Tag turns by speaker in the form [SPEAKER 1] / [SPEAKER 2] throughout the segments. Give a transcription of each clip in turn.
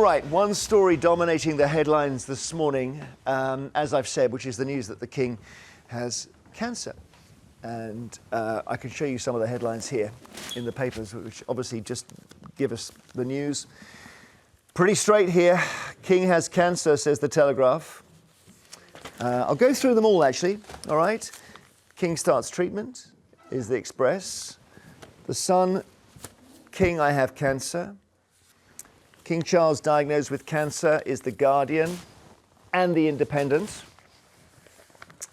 [SPEAKER 1] right, one story dominating the headlines this morning, as I've said, which is the news that the King has cancer. And I can show you some of the headlines here in the papers, which obviously just give us the news. Pretty straight here. King has cancer, says the Telegraph. I'll go through them all, actually. All right. King starts treatment, is the Express. The Sun, King, I have cancer. King Charles diagnosed with cancer, is the Guardian and the Independent.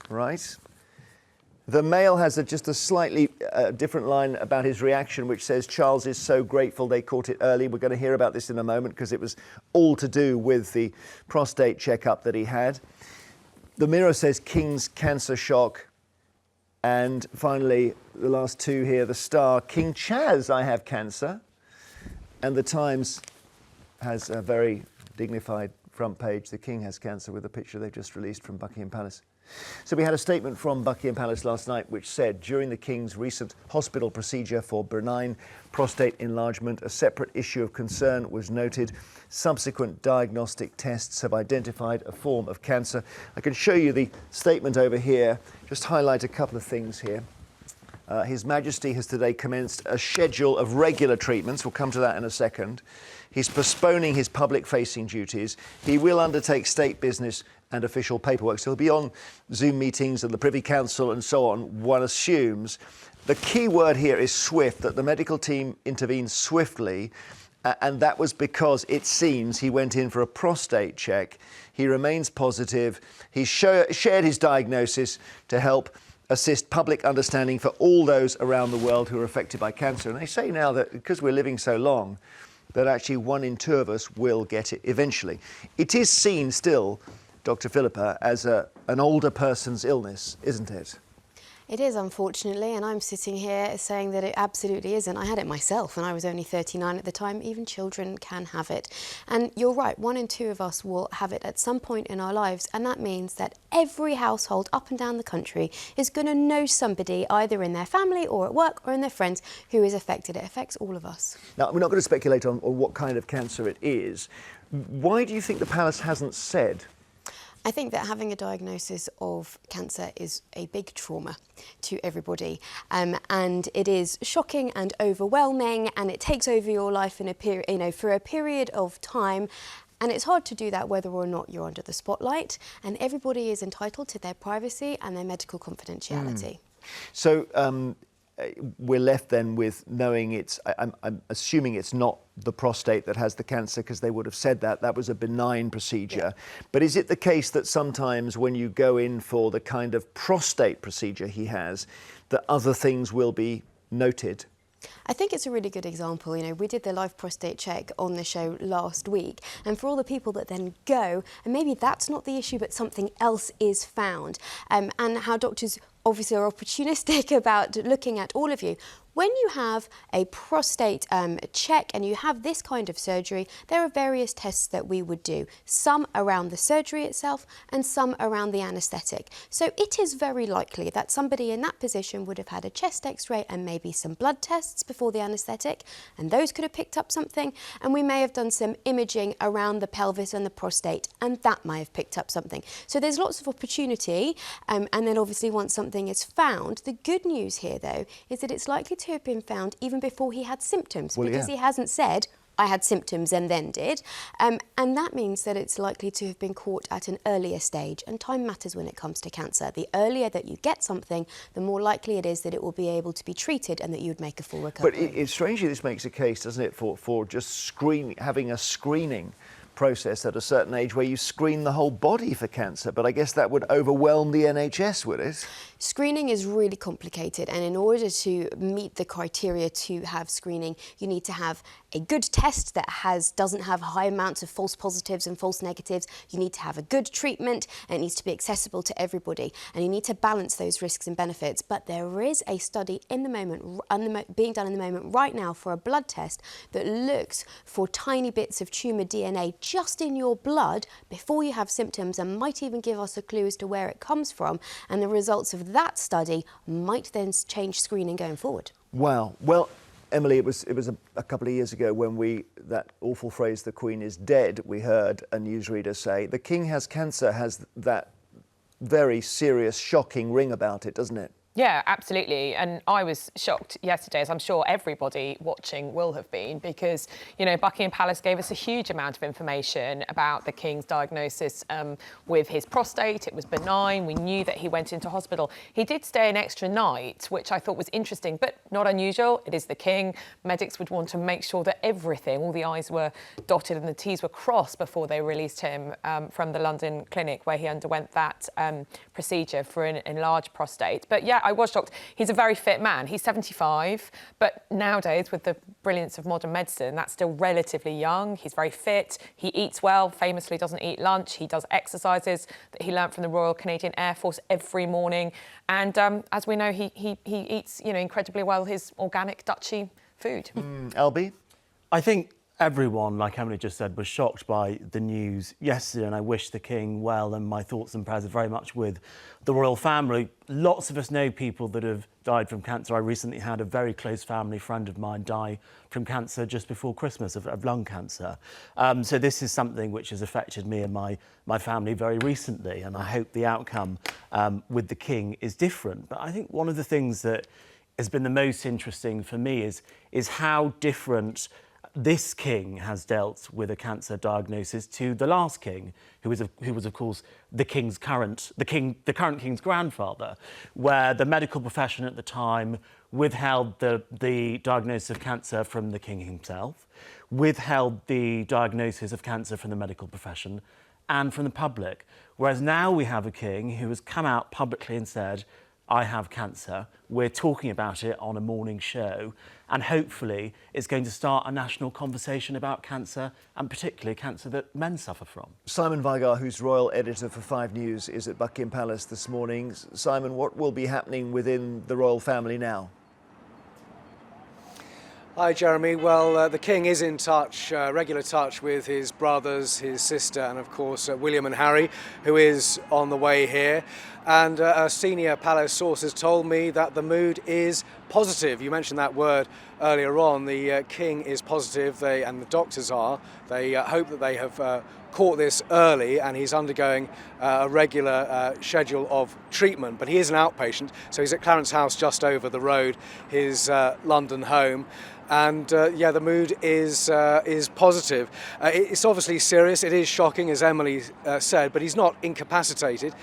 [SPEAKER 1] Right. The Mail has just a slightly different line about his reaction, which says Charles is so grateful they caught it early. We're going to hear about this in a moment because it was all to do with the prostate checkup that he had. The Mirror says King's cancer shock. And finally, the last two here, the Star, King Chaz, I have cancer. And the Times has a very dignified front page. The King has cancer with a picture they've just released from Buckingham Palace. So we had a statement from Buckingham Palace last night which said during the King's recent hospital procedure for benign prostate enlargement, a separate issue of concern was noted. Subsequent diagnostic tests have identified a form of cancer. I can show you the statement over here, just highlight a couple of things here. His Majesty has today commenced a schedule of regular treatments. We'll come to that in a second. He's postponing his public-facing duties. He will undertake state business and official paperwork. So he'll be on Zoom meetings and the Privy Council and so on, one assumes. The key word here is swift, that the medical team intervened swiftly, and that was because it seems he went in for a prostate check. He remains positive. He shared his diagnosis to help assist public understanding for all those around the world who are affected by cancer. And they say now that because we're living so long, that actually 1 in 2 of us will get it eventually. It is seen still, Dr. Philippa, as an older person's illness, isn't it?
[SPEAKER 2] It is, unfortunately, and I'm sitting here saying that it absolutely isn't. I had it myself and I was only 39 at the time. Even children can have it. And you're right, 1 in 2 of us will have it at some point in our lives, and that means that every household up and down the country is going to know somebody either in their family or at work or in their friends who is affected. It affects all of us.
[SPEAKER 1] Now, we're not going to speculate on what kind of cancer it is. Why do you think the Palace hasn't said?
[SPEAKER 2] I think that having a diagnosis of cancer is a big trauma to everybody, and it is shocking and overwhelming, and it takes over your life in a for a period of time. And it's hard to do that whether or not you're under the spotlight, and everybody is entitled to their privacy and their medical confidentiality.
[SPEAKER 1] So we're left then with knowing I'm assuming it's not the prostate that has the cancer, because they would have said that was a benign procedure. Yeah. But is it the case that sometimes when you go in for the kind of prostate procedure he has, that other things will be noted?
[SPEAKER 2] I think it's a really good example. You know, we did the live prostate check on the show last week, and for all the people that then go, and maybe that's not the issue, but something else is found, and how doctors obviously are opportunistic about looking at all of you. When you have a prostate check and you have this kind of surgery, there are various tests that we would do, some around the surgery itself and some around the anaesthetic. So it is very likely that somebody in that position would have had a chest x-ray and maybe some blood tests before the anaesthetic, and those could have picked up something, and we may have done some imaging around the pelvis and the prostate, and that may have picked up something. So there's lots of opportunity, and then obviously once something is found, the good news here though is that it's likely to have been found even before he had symptoms, because he hasn't said, I had symptoms and then did. And that means that it's likely to have been caught at an earlier stage, and time matters when it comes to cancer. The earlier that you get something, the more likely it is that it will be able to be treated and that you would make a full recovery.
[SPEAKER 1] But it's strangely, this makes a case, doesn't it, for just having a screening process at a certain age where you screen the whole body for cancer. But I guess that would overwhelm the NHS, would it?
[SPEAKER 2] Screening is really complicated, and in order to meet the criteria to have screening, you need to have a good test that doesn't have high amounts of false positives and false negatives. You need to have a good treatment, and it needs to be accessible to everybody, and you need to balance those risks and benefits. But there is a study in the moment, being done in the moment right now, for a blood test that looks for tiny bits of tumour DNA just in your blood before you have symptoms, and might even give us a clue as to where it comes from, and the results of that study might then change screening going forward.
[SPEAKER 1] Wow. Well, Emily, it was a couple of years ago when that awful phrase, "the Queen is dead," we heard a newsreader say. The King has cancer has that very serious, shocking ring about it, doesn't it?
[SPEAKER 3] Yeah, absolutely. And I was shocked yesterday, as I'm sure everybody watching will have been, because, you know, Buckingham Palace gave us a huge amount of information about the King's diagnosis with his prostate. It was benign. We knew that he went into hospital. He did stay an extra night, which I thought was interesting, but not unusual. It is the King. Medics would want to make sure that everything, all the I's were dotted and the T's were crossed before they released him from the London clinic where he underwent that procedure for an enlarged prostate. But yeah, I was shocked. He's a very fit man. He's 75, but nowadays, with the brilliance of modern medicine, that's still relatively young. He's very fit. He eats well, famously doesn't eat lunch. He does exercises that he learnt from the Royal Canadian Air Force every morning. And as we know, he eats, you know, incredibly well his organic Dutchy food.
[SPEAKER 1] Albie?
[SPEAKER 4] I think everyone, like Emily just said, was shocked by the news yesterday, and I wish the King well, and my thoughts and prayers are very much with the royal family. Lots of us know people that have died from cancer. I recently had a very close family friend of mine die from cancer just before Christmas, of lung cancer. So this is something which has affected me and my family very recently, and I hope the outcome with the King is different. But I think one of the things that has been the most interesting for me is how different this King has dealt with a cancer diagnosis to the last King, who was of course the current King's grandfather, where the medical profession at the time withheld the diagnosis of cancer from the King himself, withheld the diagnosis of cancer from the medical profession and from the public. Whereas now we have a King who has come out publicly and said, "I have cancer." We're talking about it on a morning show, and hopefully it's going to start a national conversation about cancer, and particularly cancer that men suffer from.
[SPEAKER 1] Simon Vigar, who's royal editor for 5 News, is at Buckingham Palace this morning. Simon, what will be happening within the royal family now?
[SPEAKER 5] Hi, Jeremy. Well, the King is in touch, regular touch with his brothers, his sister, and of course William and Harry, who is on the way here. And a senior palace source has told me that the mood is positive. You mentioned that word earlier on. The King is positive, and the doctors are. They hope that they have caught this early, and he's undergoing a regular schedule of treatment. But he is an outpatient, so he's at Clarence House just over the road, his London home. And yeah, the mood is positive. It's obviously serious. It is shocking, as Emily said, but he's not incapacitated.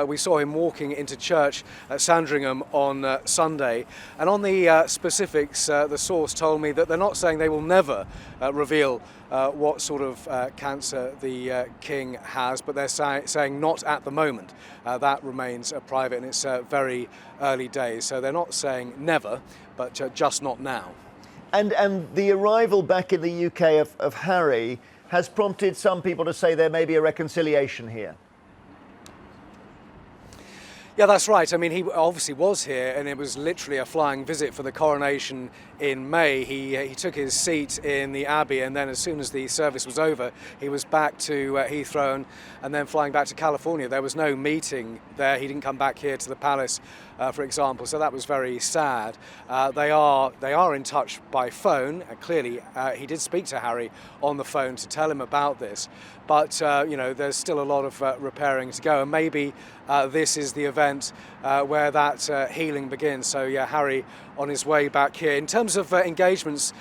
[SPEAKER 5] We saw him walking into church at Sandringham on Sunday. And on the specifics, the source told me that they're not saying they will never reveal what sort of cancer the King has, but they're saying not at the moment. That remains private, and it's very early days. So they're not saying never, but just not now.
[SPEAKER 1] And the arrival back in the UK of Harry has prompted some people to say there may be a reconciliation here.
[SPEAKER 5] Yeah, that's right. I mean, he obviously was here, and it was literally a flying visit for the coronation in May. He took his seat in the Abbey, and then as soon as the service was over, he was back to Heathrow and then flying back to California. There was no meeting there. He didn't come back here to the palace, for example, so that was very sad. They are in touch by phone. Clearly, he did speak to Harry on the phone to tell him about this. But, you know, there's still a lot of repairing to go, and maybe this is the event where that healing begins. So, yeah, Harry on his way back here. In terms of engagements,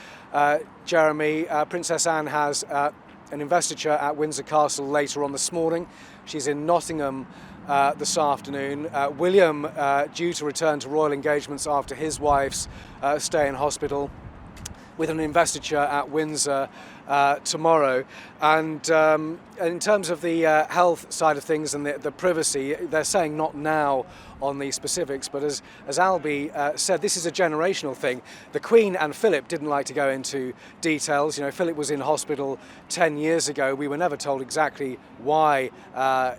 [SPEAKER 5] Jeremy, Princess Anne has an investiture at Windsor Castle later on this morning. She's in Nottingham this afternoon. William due to return to royal engagements after his wife's stay in hospital, with an investiture at Windsor tomorrow. And in terms of the health side of things and the privacy, they're saying not now on the specifics, but as Albie said, this is a generational thing. The Queen and Philip didn't like to go into details. You know, Philip was in hospital 10 years ago. We were never told exactly why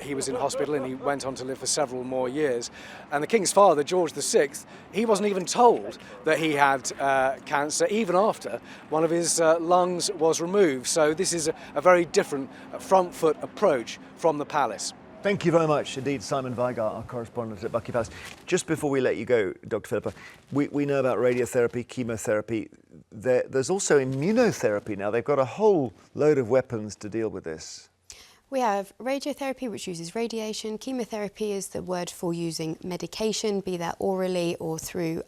[SPEAKER 5] he was in hospital, and he went on to live for several more years. And the King's father, George VI, he wasn't even told that he had cancer, even after one of his lungs was removed. So this is a very different front foot approach from the palace.
[SPEAKER 1] Thank you very much indeed, Simon Weigart, our correspondent at Buckingham Palace. Just before we let you go, Dr. Philippa, we know about radiotherapy, chemotherapy. There's also immunotherapy now. They've got a whole load of weapons to deal with this.
[SPEAKER 2] We have radiotherapy, which uses radiation. Chemotherapy is the word for using medication, be that orally or through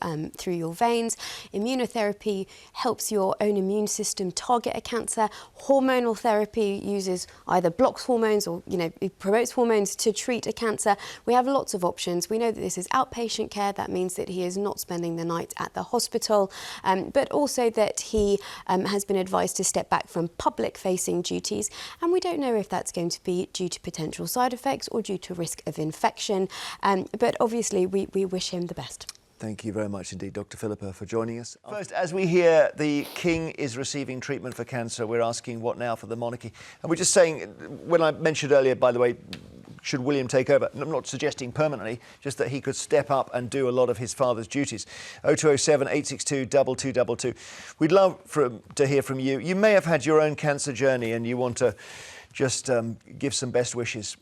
[SPEAKER 2] your veins. Immunotherapy helps your own immune system target a cancer. Hormonal therapy uses either blocks hormones or, it promotes hormones to treat a cancer. We have lots of options. We know that this is outpatient care. That means that he is not spending the night at the hospital, but also that he has been advised to step back from public-facing duties. And we don't know if that's going to be due to potential side effects or due to risk of infection. But obviously, we wish him the best.
[SPEAKER 1] Thank you very much indeed, Dr. Philippa, for joining us. First, as we hear the King is receiving treatment for cancer, we're asking what now for the monarchy. And we're just saying, when I mentioned earlier, by the way, should William take over? I'm not suggesting permanently, just that he could step up and do a lot of his father's duties. 0207 862 2222. We'd love to hear from you. You may have had your own cancer journey and you want to just give some best wishes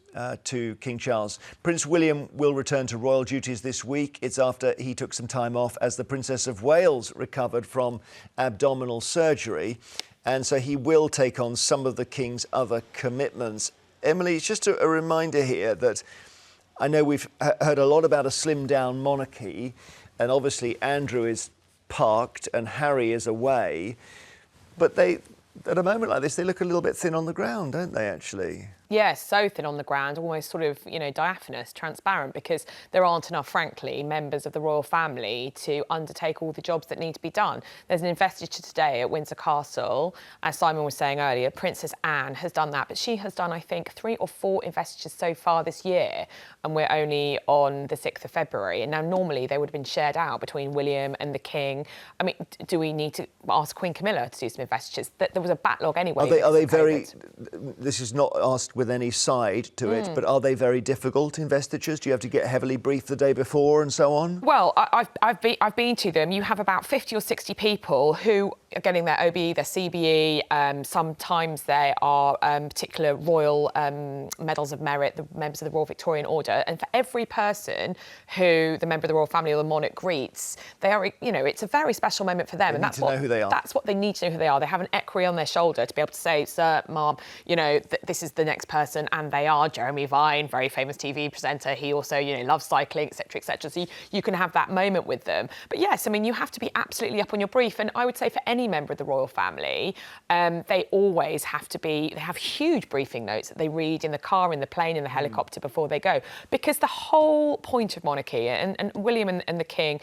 [SPEAKER 1] to King Charles. Prince William will return to royal duties this week. It's after he took some time off as the Princess of Wales recovered from abdominal surgery. And so he will take on some of the King's other commitments. Emily, it's just a reminder here that I know we've heard a lot about a slimmed down monarchy, and obviously Andrew is parked and Harry is away, but at a moment like this, they look a little bit thin on the ground, don't they, actually?
[SPEAKER 3] Yes, so thin on the ground, almost sort of, diaphanous, transparent, because there aren't enough, frankly, members of the royal family to undertake all the jobs that need to be done. There's an investiture today at Windsor Castle. As Simon was saying earlier, Princess Anne has done that, but she has done, I think, 3 or 4 investitures so far this year, and we're only on the 6th of February. And now, normally, they would have been shared out between William and the King. I mean, do we need to ask Queen Camilla to do some investitures? There was a backlog anyway.
[SPEAKER 1] Are they very... This is not asked with any side to it, but are they very difficult investitures? Do you have to get heavily briefed the day before and so on?
[SPEAKER 3] Well, I've been to them. You have about 50 or 60 people who are getting their OBE, their CBE. Sometimes they are particular royal medals of merit, the members of the Royal Victorian Order. And for every person who the member of the royal family or the monarch greets, they are, it's a very special moment for them.
[SPEAKER 1] They need to know who they are.
[SPEAKER 3] That's what they need to know who they are. They have an equerry on their shoulder to be able to say, sir, ma'am, this is the next person, and they are Jeremy Vine, very famous TV presenter. He also, loves cycling, etc., etc. So you can have that moment with them. But yes, I mean, you have to be absolutely up on your brief. And I would say for any member of the royal family, they always have to be. They have huge briefing notes that they read in the car, in the plane, in the helicopter before they go, because the whole point of monarchy, and William and the King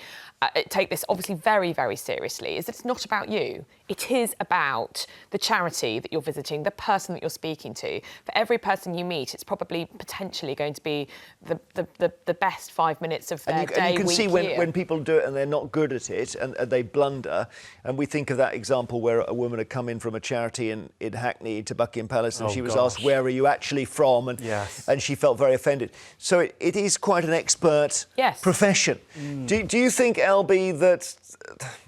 [SPEAKER 3] take this obviously very, very seriously, is that it's not about you. It is about the charity that you're visiting, the person that you're speaking to. For every person you meet, it's probably potentially going to be the best 5 minutes of their day,
[SPEAKER 1] and you can
[SPEAKER 3] week,
[SPEAKER 1] see
[SPEAKER 3] year.
[SPEAKER 1] when people do it and they're not good at it and they blunder. And we think of that example where a woman had come in from a charity in Hackney to Buckingham Palace, and she was asked, where are you actually from? And she felt very offended. So it is quite an expert profession. Do you think, Albie, that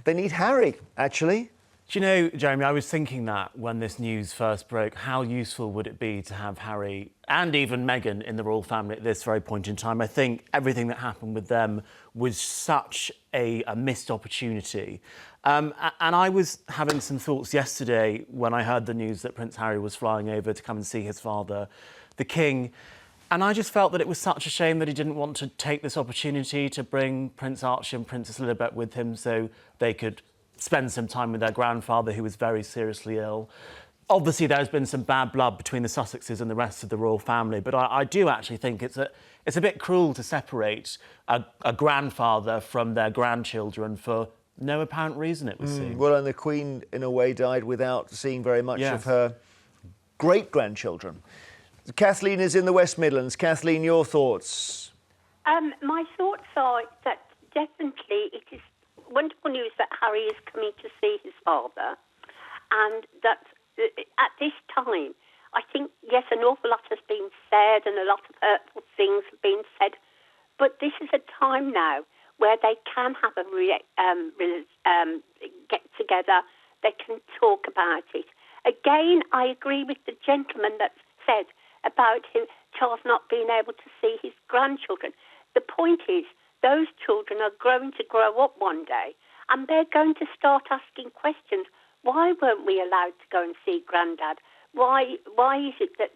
[SPEAKER 1] they need Harry, actually?
[SPEAKER 4] Do you know, Jeremy, I was thinking that when this news first broke, how useful would it be to have Harry and even Meghan in the royal family at this very point in time? I think everything that happened with them was such a missed opportunity. And I was having some thoughts yesterday when I heard the news that Prince Harry was flying over to come and see his father, the King. And I just felt that it was such a shame that he didn't want to take this opportunity to bring Prince Archie and Princess Lilibet with him so they could spend some time with their grandfather, who was very seriously ill. Obviously, there's been some bad blood between the Sussexes and the rest of the royal family, but I do actually think it's a bit cruel to separate a grandfather from their grandchildren for no apparent reason, it would seem.
[SPEAKER 1] Well, and the Queen, in a way, died without seeing very much of her great-grandchildren. Kathleen is in the West Midlands. Kathleen, your thoughts?
[SPEAKER 6] My thoughts are that definitely it is wonderful news that Harry is coming to see his father, and that at this time, I think, yes, an awful lot has been said and a lot of hurtful things have been said, but this is a time now where they can have a get together, they can talk about it. Again, I agree with the gentleman that said about him to Charles not being able to see his grandchildren. The point is, those children are going to grow up one day, and they're going to start asking questions. Why weren't we allowed to go and see Grandad? Why is it that,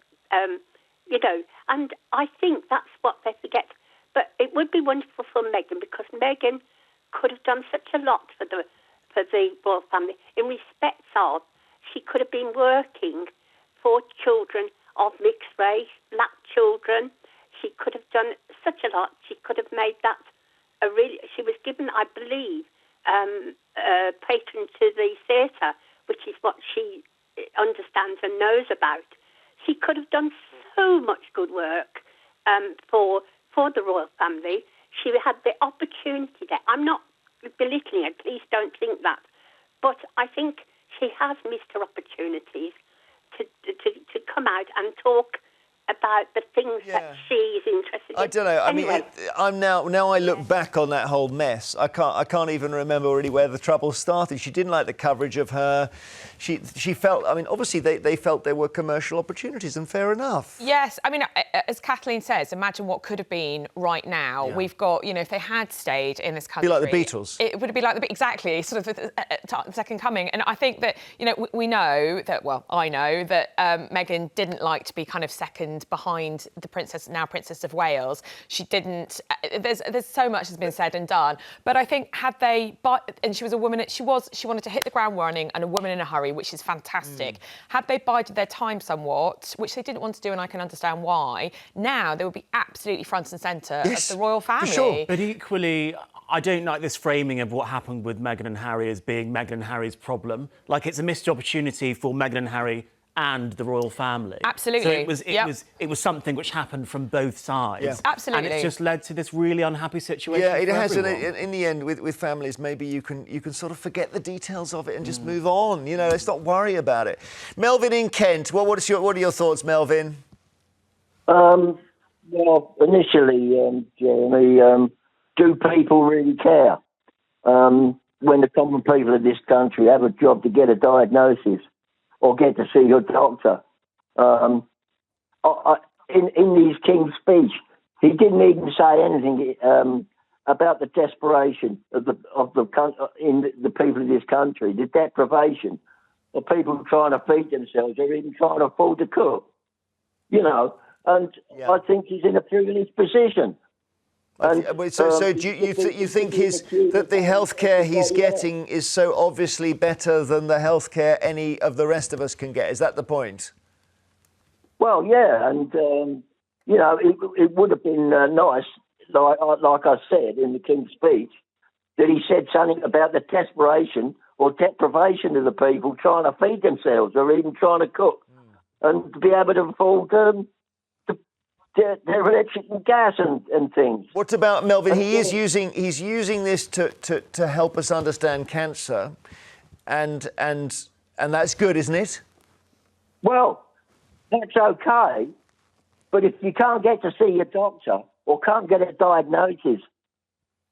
[SPEAKER 6] and I think that's what they forget. But it would be wonderful for Meghan, because Meghan could have done such a lot for the royal family. In respects of, she could have been working for children of mixed race, black children. She could have done such a lot. She could have made that she was given, I believe, patron to the theatre, which is what she understands and knows about. She could have done so much good work for the royal family. She had the opportunity there. I'm not belittling her, please don't think that. But I think she has missed her opportunities to come out and talk about the things that she is interested in.
[SPEAKER 1] I don't know.
[SPEAKER 6] Anyway.
[SPEAKER 1] I mean, I'm now I look back on that whole mess. I can't even remember really where the trouble started. She didn't like the coverage of her. She felt. I mean, obviously they felt there were commercial opportunities, and fair enough.
[SPEAKER 3] Yes, I mean, as Kathleen says, imagine what could have been right now. Yeah. We've got, if they had stayed in this country,
[SPEAKER 1] be like the Beatles.
[SPEAKER 3] It would be like exactly, sort of the second coming. And I think that we know that. Well, I know that Meghan didn't like to be kind of second behind the Princess of Wales. She didn't. There's so much has been said and done. But I think had they, and she was a woman. She wanted to hit the ground running, and a woman in a hurry, which is fantastic. Had they bided their time somewhat, which they didn't want to do, and I can understand why, now they would be absolutely front and centre of the royal family.
[SPEAKER 1] For sure.
[SPEAKER 4] But equally, I don't like this framing of what happened with Meghan and Harry as being Meghan and Harry's problem. Like, it's a missed opportunity for Meghan and Harry and the royal family.
[SPEAKER 3] Absolutely.
[SPEAKER 4] So it was something which happened from both sides.
[SPEAKER 1] Yeah.
[SPEAKER 3] Absolutely.
[SPEAKER 4] And it's just led to this really unhappy situation.
[SPEAKER 1] Yeah, it has. And
[SPEAKER 4] everyone.
[SPEAKER 1] in the end, with families, maybe you can sort of forget the details of it and just move on. Let's not worry about it. Melvin in Kent. Well, what are your thoughts, Melvin?
[SPEAKER 7] Well, initially, Jeremy, do people really care? When the common people of this country have a job to get a diagnosis or get to see your doctor. In his King's speech, he didn't even say anything about the desperation of the people of this country, the deprivation of people trying to feed themselves or even trying to afford to cook. And I think he's in a privileged position.
[SPEAKER 1] So do you think that the healthcare he's getting is so obviously better than the healthcare any of the rest of us can get? Is that the point?
[SPEAKER 7] Well, yeah, and it would have been nice, like I said in the King's speech, that he said something about the desperation or deprivation of the people trying to feed themselves or even trying to cook, and to be able to afford their electric and gas and things.
[SPEAKER 1] What about Melvin? He's using this to help us understand cancer, and that's good, isn't it?
[SPEAKER 7] Well, that's okay, but if you can't get to see your doctor or can't get a diagnosis,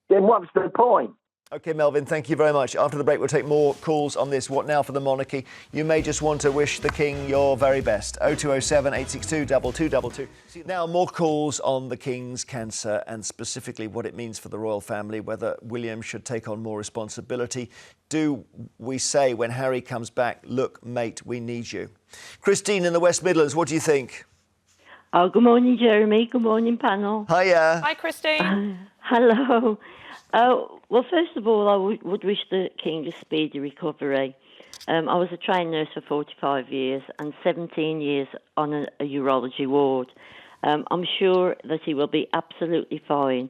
[SPEAKER 7] then what's the point?
[SPEAKER 1] OK, Melvin, thank you very much. After the break, we'll take more calls on this. What now for the monarchy? You may just want to wish the King your very best. 0207 862 2222. Now, more calls on the King's cancer and specifically what it means for the royal family, whether William should take on more responsibility. Do we say when Harry comes back, look, mate, we need you? Christine in the West Midlands, what do you think?
[SPEAKER 8] Oh, good morning, Jeremy. Good morning, panel.
[SPEAKER 1] Hiya.
[SPEAKER 3] Hi, Christine.
[SPEAKER 8] Hello. Well, first of all, I would wish the King a speedy recovery. I was a trained nurse for 45 years and 17 years on a urology ward. I'm sure that he will be absolutely fine,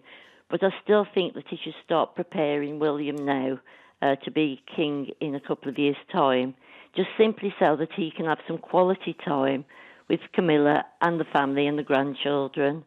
[SPEAKER 8] but I still think that he should start preparing William now to be king in a couple of years' time, just simply so that he can have some quality time with Camilla and the family and the grandchildren.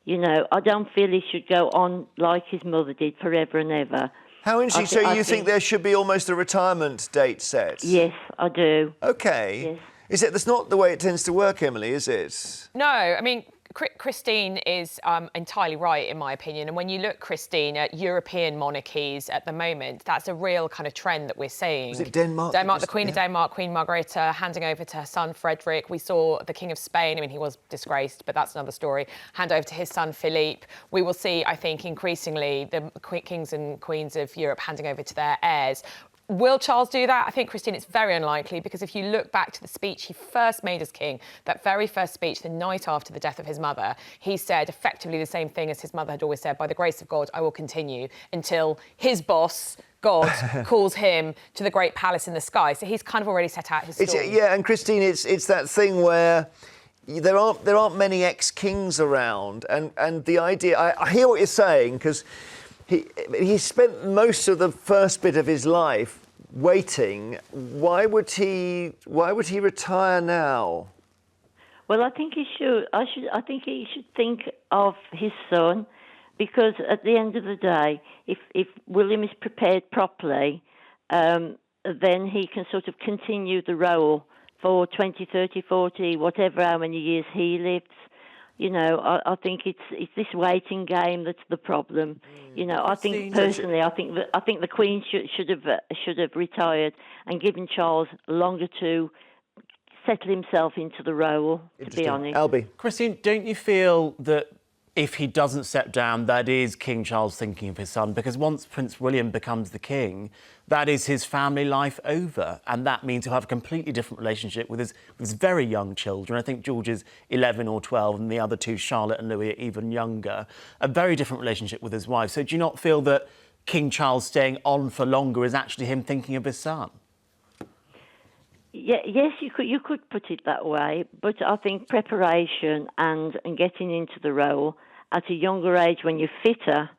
[SPEAKER 8] I don't feel he should go on like his mother did forever and ever.
[SPEAKER 1] How interesting. So you think there should be almost a retirement date set?
[SPEAKER 8] Yes, I do.
[SPEAKER 1] OK.
[SPEAKER 8] Yes.
[SPEAKER 1] That's not the way it tends to work, Emily, is it?
[SPEAKER 3] No, I mean, Christine is entirely right, in my opinion. And when you look, Christine, at European monarchies at the moment, that's a real kind of trend that we're seeing.
[SPEAKER 1] Was it Denmark?
[SPEAKER 3] The Queen of Denmark, Queen Margrethe, handing over to her son Frederick. We saw the King of Spain. I mean, he was disgraced, but that's another story. Hand over to his son Philippe. We will see, I think, increasingly the kings and queens of Europe handing over to their heirs. Will Charles do that? I think, Christine, it's very unlikely, because if you look back to the speech he first made as king, that very first speech, the night after the death of his mother, he said effectively the same thing as his mother had always said: by the grace of God, I will continue until his boss, God, calls him to the great palace in the sky. So he's kind of already set out his story.
[SPEAKER 1] Yeah, and Christine, it's that thing where there aren't many ex-kings around, and the idea, I hear what you're saying, because he spent most of the first bit of his life waiting. Why would he retire now?
[SPEAKER 8] Well, I think he should. I think he should think of his son, because at the end of the day, if William is prepared properly, then he can sort of continue the role for 20, 30, 40, whatever, how many years he lives. You know, I think it's this waiting game that's the problem. You know, I think personally, I think the Queen should have retired and given Charles longer to settle himself into the role. To be honest,
[SPEAKER 1] Albie,
[SPEAKER 4] Christine, don't you feel that if he doesn't step down, that is King Charles thinking of his son? Because once Prince William becomes the king, that is his family life over. And that means he'll have a completely different relationship with his very young children. I think George is 11 or 12, and the other two, Charlotte and Louis, are even younger. A very different relationship with his wife. So do you not feel that King Charles staying on for longer is actually him thinking of his son?
[SPEAKER 8] Yeah, yes, you could put it that way, but I think preparation and getting into the role at a younger age when you're fitter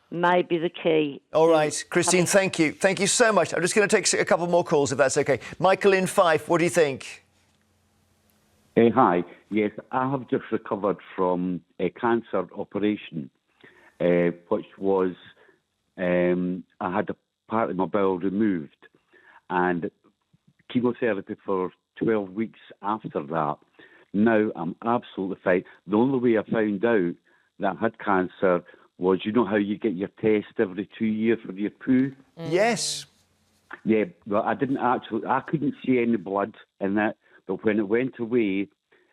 [SPEAKER 8] may be the key.
[SPEAKER 1] All right, Christine, thank you. Thank you so much. I'm just going to take a couple more calls, if that's OK. Michael in Fife, what do you think?
[SPEAKER 9] Hi. Yes, I have just recovered from a cancer operation, which was I had a part of my bowel removed, and chemotherapy for 12 weeks after that. Now I'm absolutely fine. The only way I found out that I had cancer was, you know how you get your test every 2 years for your poo?
[SPEAKER 1] Yes.
[SPEAKER 9] Yeah, well, I couldn't see any blood in it, but when it went away,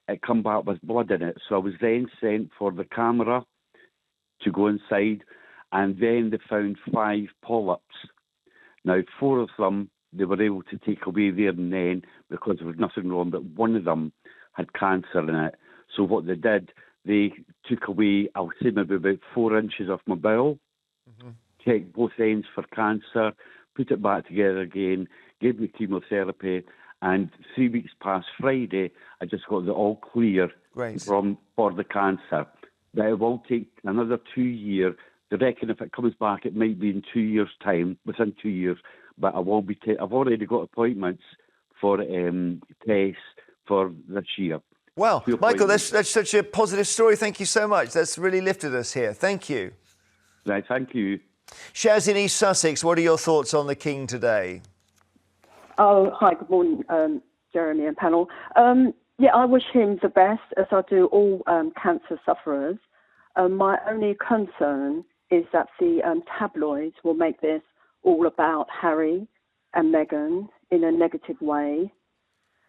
[SPEAKER 9] it come back with blood in it. So I was then sent for the camera to go inside, and then they found 5 polyps. Now, 4 of them, they were able to take away there and then because there was nothing wrong, but one of them had cancer in it. So what they did, they took away, I'll say maybe about 4 inches of my bowel, checked both ends for cancer, put it back together again, gave me chemotherapy, and 3 weeks past Friday, I just got the all clear for the cancer. But it will take another 2 years. They reckon if it comes back, it might be in 2 years' time, within 2 years. But I will be. I've already got appointments for tests for this year.
[SPEAKER 1] Well, Michael, that's such a positive story. Thank you so much. That's really lifted us here. Thank you.
[SPEAKER 9] Right, thank you.
[SPEAKER 1] Shaz in East Sussex, what are your thoughts on the King today?
[SPEAKER 10] Oh, hi, good morning, Jeremy and panel. Yeah, I wish him the best, as I do all cancer sufferers. My only concern is that the tabloids will make this all about Harry and Meghan in a negative way.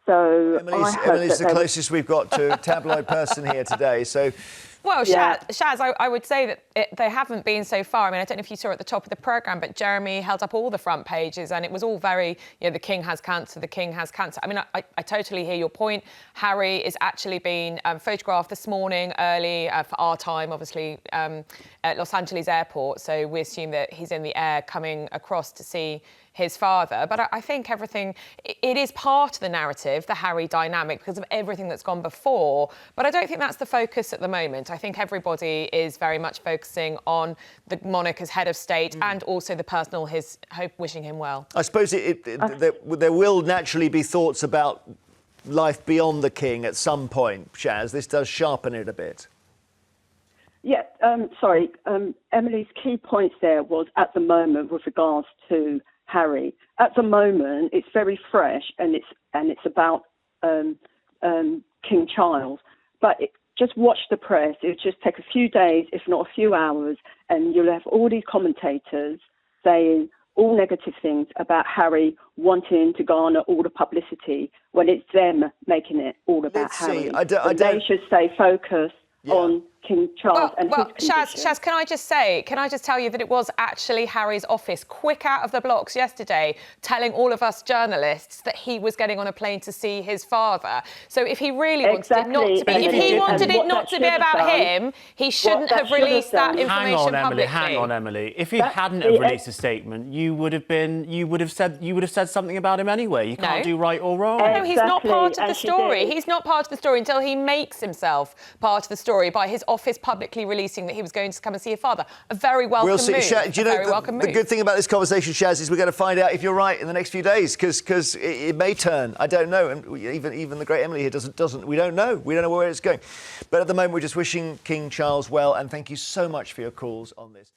[SPEAKER 10] So
[SPEAKER 1] Emily's the closest we've got to a tabloid person here today. So,
[SPEAKER 3] well, Shaz, I would say that they haven't been so far. I mean, I don't know if you saw at the top of the programme, but Jeremy held up all the front pages, and it was all very, the King has cancer, the King has cancer. I mean, I totally hear your point. Harry is actually being photographed this morning early for our time, obviously, at Los Angeles airport. So we assume that he's in the air coming across to see his father. But I think it is part of the narrative, the Harry dynamic, because of everything that's gone before. But I don't think that's the focus at the moment. I think everybody is very much focusing on the monarch as head of state and also the personal, his hope, wishing him well.
[SPEAKER 1] I suppose there will naturally be thoughts about life beyond the King at some point, Shaz. This does sharpen it a bit.
[SPEAKER 10] Yeah, sorry. Emily's key points there was at the moment with regards to Harry. At the moment, it's very fresh, and it's about King Charles. But just watch the press. It would just take a few days, if not a few hours, and you'll have all these commentators saying all negative things about Harry wanting to garner all the publicity when it's them making it all about Harry. They should stay focused on King Charles and his condition.
[SPEAKER 3] Shaz, can I just tell you that it was actually Harry's office, quick out of the blocks yesterday, telling all of us journalists that he was getting on a plane to see his father. So if he really wanted it not to be, if he wanted it not to be about him, he shouldn't have released that information publicly.
[SPEAKER 4] Hang on, Emily. If he hadn't have released a statement, you would have said something about him anyway. You can't do right or wrong.
[SPEAKER 3] No, he's not part of the story. He's not part of the story until he makes himself part of the story by his office publicly releasing that he was going to come and see your father. A very welcome move.
[SPEAKER 1] Do you know the good thing about this conversation, Shaz, is we're going to find out if you're right in the next few days, because it may turn. I don't know, and even the great Emily here doesn't. We don't know. We don't know where it's going. But at the moment, we're just wishing King Charles well, and thank you so much for your calls on this.